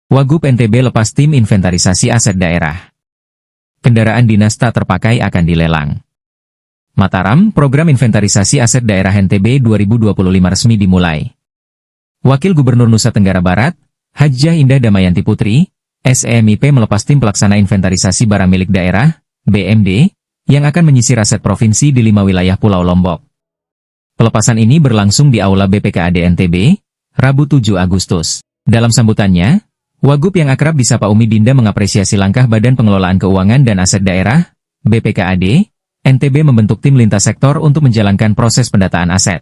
Wagub NTB lepas tim inventarisasi aset daerah. Kendaraan dinas tak terpakai akan dilelang. Mataram, program inventarisasi aset daerah NTB 2025 resmi dimulai. Wakil Gubernur Nusa Tenggara Barat, Hajjah Indah Damayanti Putri, SEMIP melepas tim pelaksana inventarisasi barang milik daerah, BMD, yang akan menyisir aset provinsi di 5 wilayah Pulau Lombok. Pelepasan ini berlangsung di Aula BPKAD NTB, Rabu 7 Agustus. Dalam sambutannya, Wagub yang akrab disapa Umi Dinda mengapresiasi langkah Badan Pengelolaan Keuangan dan Aset Daerah, BPKAD, NTB membentuk tim lintas sektor untuk menjalankan proses pendataan aset.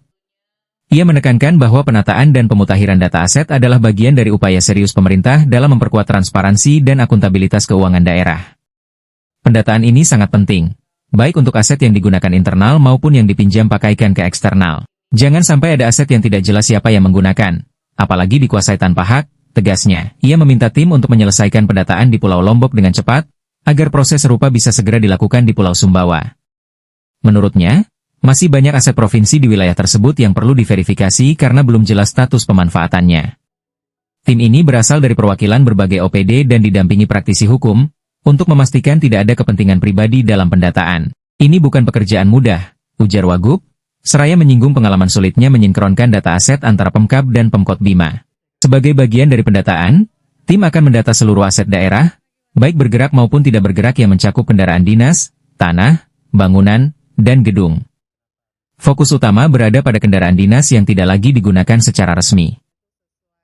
Ia menekankan bahwa penataan dan pemutakhiran data aset adalah bagian dari upaya serius pemerintah dalam memperkuat transparansi dan akuntabilitas keuangan daerah. Pendataan ini sangat penting, baik untuk aset yang digunakan internal maupun yang dipinjam pakaikan ke eksternal. Jangan sampai ada aset yang tidak jelas siapa yang menggunakan, apalagi dikuasai tanpa hak, tegasnya. Ia meminta tim untuk menyelesaikan pendataan di Pulau Lombok dengan cepat, agar proses serupa bisa segera dilakukan di Pulau Sumbawa. Menurutnya, masih banyak aset provinsi di wilayah tersebut yang perlu diverifikasi karena belum jelas status pemanfaatannya. Tim ini berasal dari perwakilan berbagai OPD dan didampingi praktisi hukum, untuk memastikan tidak ada kepentingan pribadi dalam pendataan. Ini bukan pekerjaan mudah, ujar Wagub, seraya menyinggung pengalaman sulitnya menyinkronkan data aset antara Pemkab dan Pemkot Bima. Sebagai bagian dari pendataan, tim akan mendata seluruh aset daerah, baik bergerak maupun tidak bergerak yang mencakup kendaraan dinas, tanah, bangunan, dan gedung. Fokus utama berada pada kendaraan dinas yang tidak lagi digunakan secara resmi.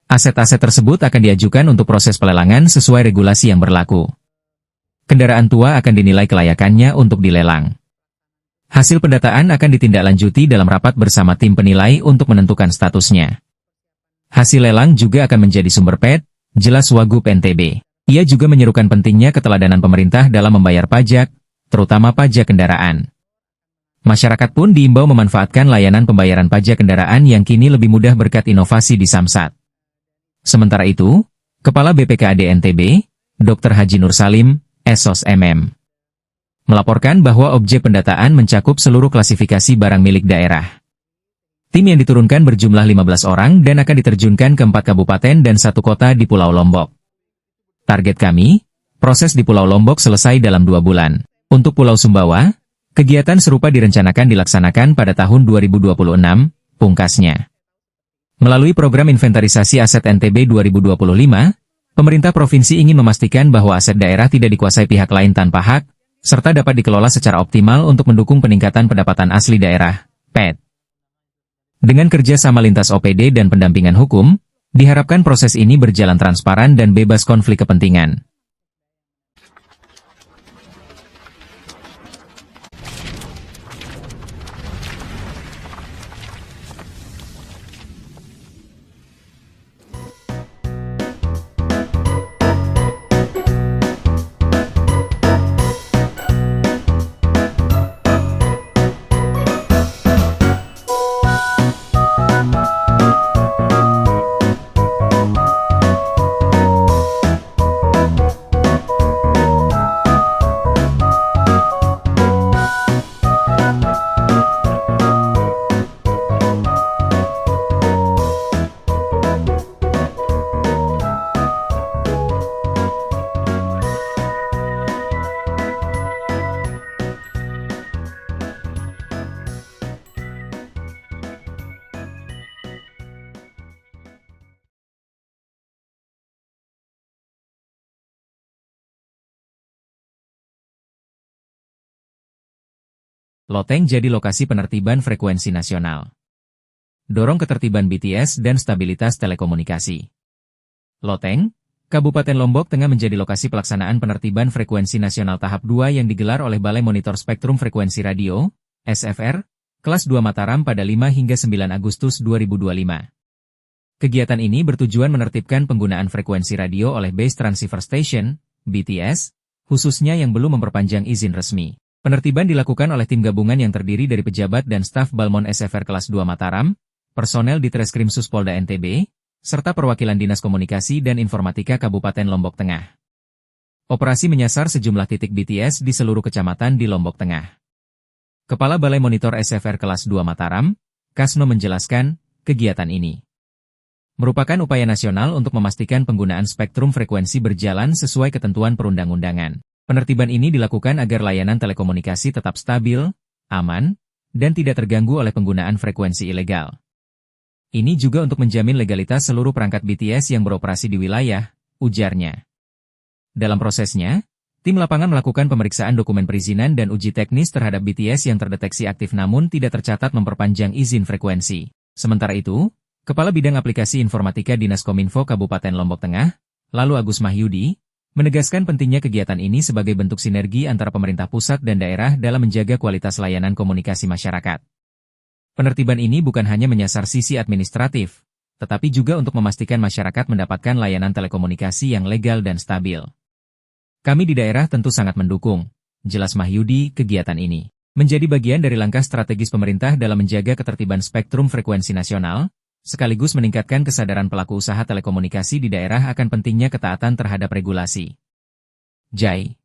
Aset-aset tersebut akan diajukan untuk proses pelelangan sesuai regulasi yang berlaku. Kendaraan tua akan dinilai kelayakannya untuk dilelang. Hasil pendataan akan ditindaklanjuti dalam rapat bersama tim penilai untuk menentukan statusnya. Hasil lelang juga akan menjadi sumber PET, jelas Wagub NTB. Ia juga menyerukan pentingnya keteladanan pemerintah dalam membayar pajak, terutama pajak kendaraan. Masyarakat pun diimbau memanfaatkan layanan pembayaran pajak kendaraan yang kini lebih mudah berkat inovasi di Samsat. Sementara itu, Kepala BPKAD NTB, Dr. Haji Nur Salim, SOS MM, melaporkan bahwa objek pendataan mencakup seluruh klasifikasi barang milik daerah. Tim yang diturunkan berjumlah 15 orang dan akan diterjunkan ke 4 kabupaten dan 1 kota di Pulau Lombok. Target kami, proses di Pulau Lombok selesai dalam 2 bulan. Untuk Pulau Sumbawa, kegiatan serupa direncanakan dilaksanakan pada tahun 2026, pungkasnya. Melalui program inventarisasi aset NTB 2025, pemerintah provinsi ingin memastikan bahwa aset daerah tidak dikuasai pihak lain tanpa hak, serta dapat dikelola secara optimal untuk mendukung peningkatan pendapatan asli daerah, PED. Dengan kerja sama lintas OPD dan pendampingan hukum, diharapkan proses ini berjalan transparan dan bebas konflik kepentingan. Loteng jadi lokasi penertiban frekuensi nasional. Dorong ketertiban BTS dan stabilitas telekomunikasi. Loteng, Kabupaten Lombok Tengah menjadi lokasi pelaksanaan penertiban frekuensi nasional tahap 2 yang digelar oleh Balai Monitor Spektrum Frekuensi Radio, SFR, kelas 2 Mataram pada 5 hingga 9 Agustus 2025. Kegiatan ini bertujuan menertibkan penggunaan frekuensi radio oleh Base Transceiver Station, BTS, khususnya yang belum memperpanjang izin resmi. Penertiban dilakukan oleh tim gabungan yang terdiri dari pejabat dan staf Balmon SFR kelas 2 Mataram, personel di Treskrimsus Polda NTB, serta perwakilan Dinas Komunikasi dan Informatika Kabupaten Lombok Tengah. Operasi menyasar sejumlah titik BTS di seluruh kecamatan di Lombok Tengah. Kepala Balai Monitor SFR kelas 2 Mataram, Kasno menjelaskan, kegiatan ini merupakan upaya nasional untuk memastikan penggunaan spektrum frekuensi berjalan sesuai ketentuan perundang-undangan. Penertiban ini dilakukan agar layanan telekomunikasi tetap stabil, aman, dan tidak terganggu oleh penggunaan frekuensi ilegal. Ini juga untuk menjamin legalitas seluruh perangkat BTS yang beroperasi di wilayah, ujarnya. Dalam prosesnya, tim lapangan melakukan pemeriksaan dokumen perizinan dan uji teknis terhadap BTS yang terdeteksi aktif namun tidak tercatat memperpanjang izin frekuensi. Sementara itu, Kepala Bidang Aplikasi Informatika Dinas Kominfo Kabupaten Lombok Tengah, lalu Agus Mahyudi, menegaskan pentingnya kegiatan ini sebagai bentuk sinergi antara pemerintah pusat dan daerah dalam menjaga kualitas layanan komunikasi masyarakat. Penertiban ini bukan hanya menyasar sisi administratif, tetapi juga untuk memastikan masyarakat mendapatkan layanan telekomunikasi yang legal dan stabil. Kami di daerah tentu sangat mendukung, jelas Mahyudi, kegiatan ini menjadi bagian dari langkah strategis pemerintah dalam menjaga ketertiban spektrum frekuensi nasional, sekaligus meningkatkan kesadaran pelaku usaha telekomunikasi di daerah akan pentingnya ketaatan terhadap regulasi. Jai.